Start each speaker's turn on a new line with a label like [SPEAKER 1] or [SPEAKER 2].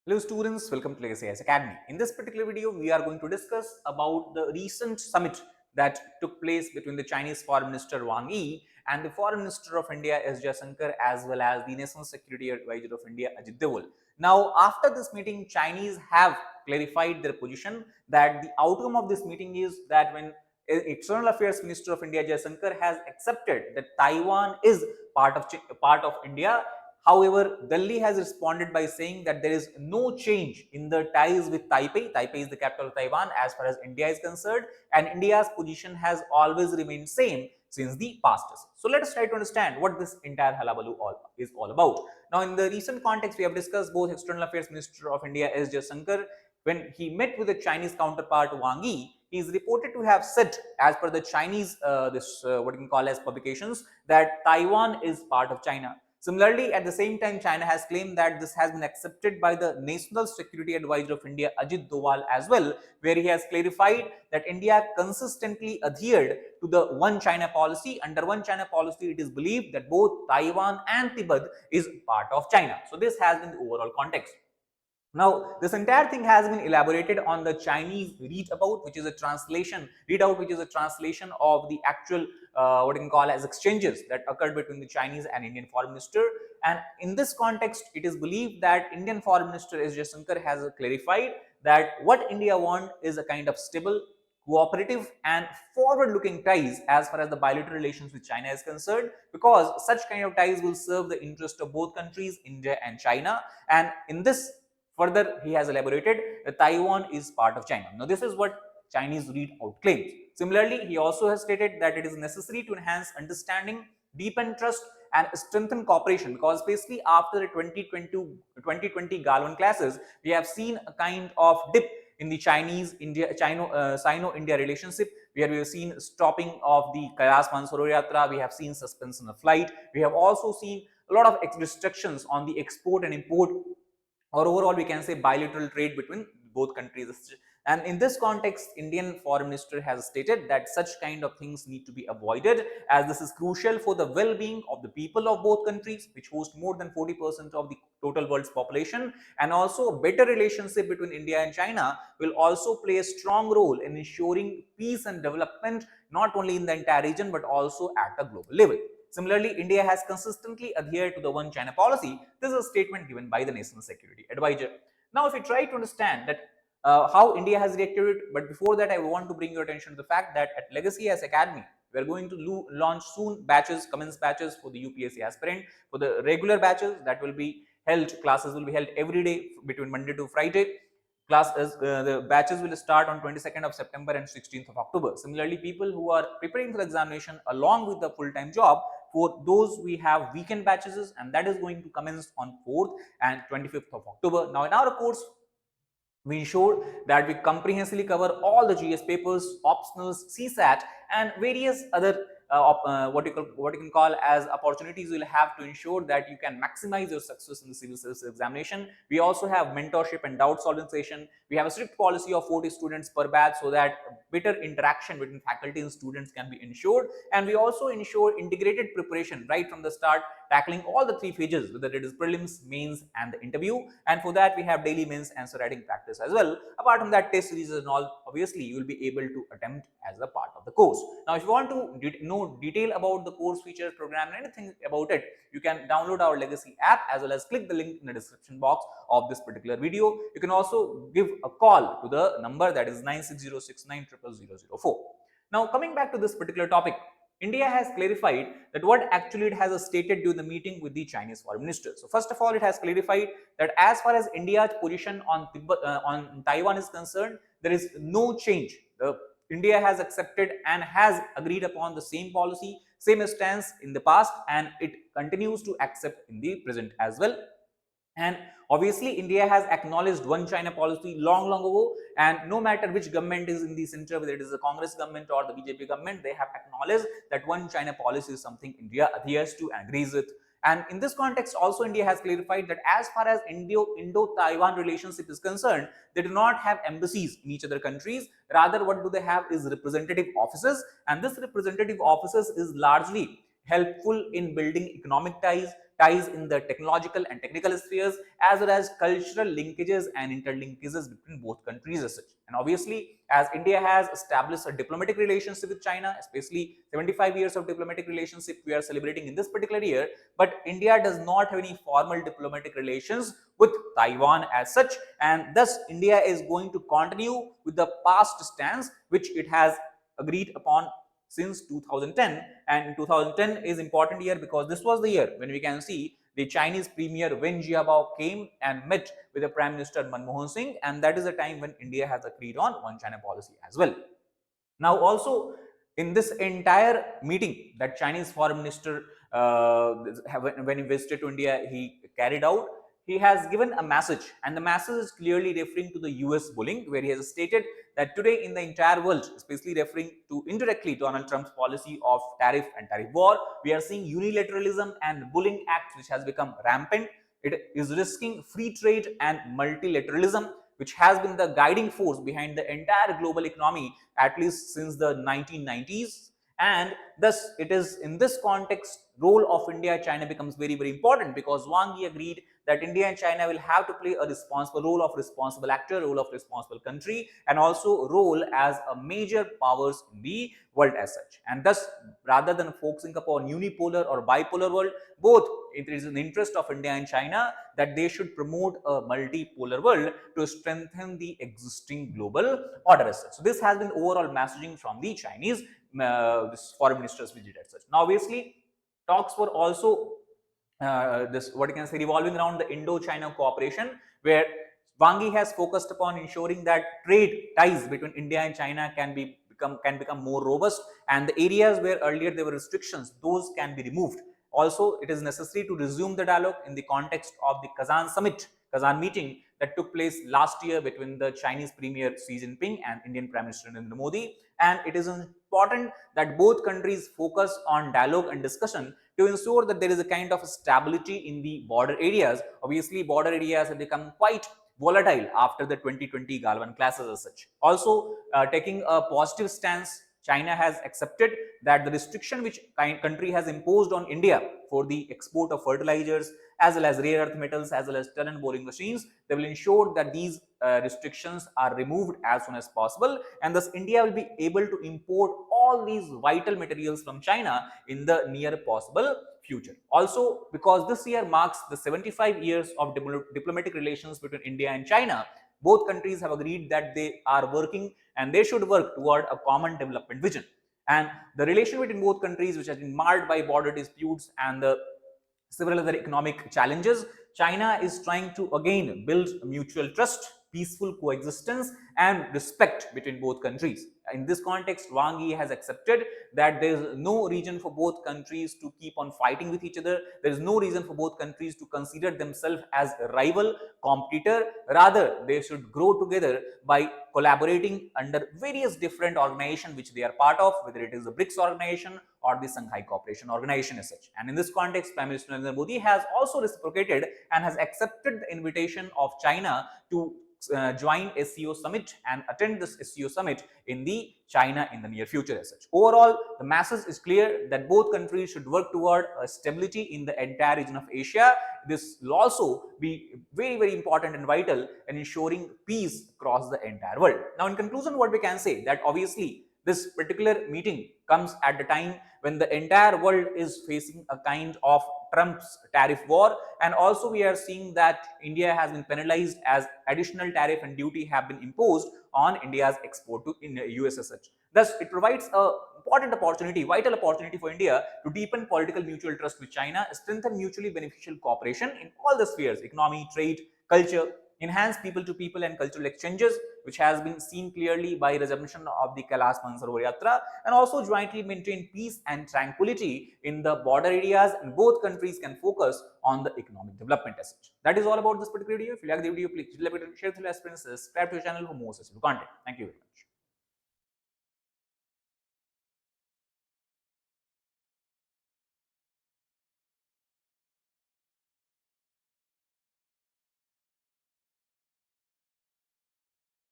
[SPEAKER 1] Hello students, welcome to Legacy S Academy. In this particular video, we are going to discuss about the recent summit that took place between the Chinese Foreign Minister Wang and the Foreign Minister of India S Jaishankar, as well as the National Security Advisor of India Ajit Doval. Now, after this meeting, Chinese have clarified their position that the outcome of this meeting is that when External Affairs Minister of India Jaishankar has accepted that Taiwan is part of India. However, Delhi has responded by saying that there is no change in the ties with Taipei. Taipei is the capital of Taiwan as far as India is concerned, and India's position has always remained same since the past. So let us try to understand what this entire halabaloo is all about. Now, in the recent context, we have discussed both External Affairs Minister of India S. Jaishankar, when he met with the Chinese counterpart Wang Yi, he is reported to have said, as per the Chinese what you can call as publications, that Taiwan is part of China. Similarly, at the same time, China has claimed that this has been accepted by the National Security Advisor of India, Ajit Doval, as well, where he has clarified that India consistently adhered to the One China policy. Under One China policy, it is believed that both Taiwan and Tibet is part of China. So this has been the overall context. Now, this entire thing has been elaborated on the Chinese readout, which is a translation of the actual what you can call as exchanges that occurred between the Chinese and Indian Foreign Minister. And in this context, it is believed that Indian Foreign Minister S. Jaishankar has clarified that what India wants is a kind of stable, cooperative and forward-looking ties as far as the bilateral relations with China is concerned, because such kind of ties will serve the interest of both countries, India and China. And in this further, he has elaborated that Taiwan is part of China. Now, this is what Chinese readout claims. Similarly, he also has stated that it is necessary to enhance understanding, deepen trust, and strengthen cooperation, because basically after the 2020 Galwan classes, we have seen a kind of dip in the Sino-India relationship, where we have seen stopping of the Kailas Mansarovar Yatra, we have seen suspension of flight, we have also seen a lot of restrictions on the export and import, or overall we can say bilateral trade between both countries. And in this context, Indian Foreign Minister has stated that such kind of things need to be avoided, as this is crucial for the well-being of the people of both countries, which host more than 40% of the total world's population. And also, a better relationship between India and China will also play a strong role in ensuring peace and development, not only in the entire region but also at a global level. Similarly, India has consistently adhered to the One China policy. This is a statement given by the National Security Advisor. Now, if you try to understand that how India has reacted to it, but before that, I want to bring your attention to the fact that at Legacy S Academy, we are going to launch soon commence batches for the UPSC aspirant. For the regular batches, that will be held, classes will be held every day between Monday to Friday. The batches will start on 22nd of September and 16th of October. Similarly, people who are preparing for the examination along with the full-time job, for those we have weekend batches, and that is going to commence on 4th and 25th of October. Now, in our course, we ensure that we comprehensively cover all the GS papers, optionals, CSAT, and various other what you can call as opportunities you will have to ensure that you can maximize your success in the civil service examination. We also have mentorship and doubt solving session. We have a strict policy of 40 students per batch, so that better interaction between faculty and students can be ensured. And we also ensure integrated preparation right from the start, tackling all the three phases, whether it is prelims, mains, and the interview. And for that, we have daily mains answer writing practice as well. Apart from that, test series and all, obviously, you will be able to attempt as a part of the course. Now, if you want to know detail about the course features, program, and anything about it, you can download our Legacy app, as well as click the link in the description box of this particular video. You can also give a call to the number that is 9606900004. Now, coming back to this particular topic, India has clarified that what actually it has stated during the meeting with the Chinese foreign minister. So, first of all, it has clarified that as far as India's position on Taiwan is concerned, there is no change. India has accepted and has agreed upon the same policy, same stance in the past, and it continues to accept in the present as well. And obviously, India has acknowledged One China policy long ago, and no matter which government is in the center, whether it is the Congress government or the BJP government, they have acknowledged that One China policy is something India adheres to and agrees with. And in this context, also India has clarified that as far as Indo-Taiwan relationship is concerned, they do not have embassies in each other countries. Rather, what do they have is representative offices, and this representative offices is largely helpful in building economic ties, ties in the technological and technical spheres, as well as cultural linkages and interlinkages between both countries as such. And obviously, as India has established a diplomatic relationship with China, especially 75 years of diplomatic relationship we are celebrating in this particular year, but India does not have any formal diplomatic relations with Taiwan as such, and thus India is going to continue with the past stance which it has agreed upon since 2010. And 2010 is important year because this was the year when we can see the Chinese Premier Wen Jiabao came and met with the Prime Minister Manmohan Singh, and that is the time when India has agreed on One China policy as well. Now, also in this entire meeting that Chinese Foreign Minister, when he visited to India, he carried out, he has given a message, and the message is clearly referring to the US bullying, where he has stated that today in the entire world, especially referring to indirectly Donald Trump's policy of tariff and tariff war, we are seeing unilateralism and bullying act which has become rampant. It is risking free trade and multilateralism, which has been the guiding force behind the entire global economy at least since the 1990s. And thus it is in this context role of India China becomes very, very important, because Wang Yi agreed that India and China will have to play a responsible role of responsible actor, role of responsible country, and also role as a major powers in the world as such. And thus, rather than focusing upon unipolar or bipolar world, both it is in the interest of India and China that they should promote a multipolar world to strengthen the existing global order as such. So this has been overall messaging from the Chinese this foreign minister's visit as such. Now, obviously, talks were also this what you can say revolving around the Indo-China cooperation, where Wang Yi has focused upon ensuring that trade ties between India and China can become more robust, and the areas where earlier there were restrictions, those can be removed. Also, it is necessary to resume the dialogue in the context of the Kazan meeting that took place last year between the Chinese Premier Xi Jinping and Indian Prime Minister Narendra Modi. And it is important that both countries focus on dialogue and discussion to ensure that there is a kind of stability in the border areas. Obviously, border areas have become quite volatile after the 2020 Galwan clashes as such. Also, taking a positive stance, China has accepted that the restriction which country has imposed on India for the export of fertilizers as well as rare earth metals as well as tunnel boring machines, they will ensure that these restrictions are removed as soon as possible, and thus India will be able to import all these vital materials from China in the near possible future. Also, because this year marks the 75 years of diplomatic relations between India and China, both countries have agreed that they are working and they should work toward a common development vision. And the relation between both countries, which has been marred by border disputes and the several other economic challenges, China is trying to again build mutual trust, peaceful coexistence, and respect between both countries. In this context, Wang Yi has accepted that there is no reason for both countries to keep on fighting with each other. There is no reason for both countries to consider themselves as a rival, competitor. Rather, they should grow together by collaborating under various different organizations which they are part of, whether it is the BRICS organization or the Shanghai Cooperation Organization as such. And in this context, Prime Minister Narendra Modi has also reciprocated and has accepted the invitation of China to join SCO summit and attend this SCO summit in the China in the near future as such. Overall, the message is clear that both countries should work toward stability in the entire region of Asia. This will also be very, very important and vital in ensuring peace across the entire world. Now, in conclusion, what we can say that obviously this particular meeting comes at the time when the entire world is facing a kind of Trump's tariff war, and also we are seeing that India has been penalized as additional tariff and duty have been imposed on India's export to US as such. Thus, it provides a important opportunity, vital opportunity for India to deepen political mutual trust with China, strengthen mutually beneficial cooperation in all the spheres, economy, trade, culture, enhance people-to-people and cultural exchanges, which has been seen clearly by resumption of the Kailash Mansarovar Yatra, and also jointly maintain peace and tranquility in the border areas, and both countries can focus on the economic development as such. That is all about this particular video. If you like the video, please share with your friends, subscribe to the channel for more such content. Thank you very much.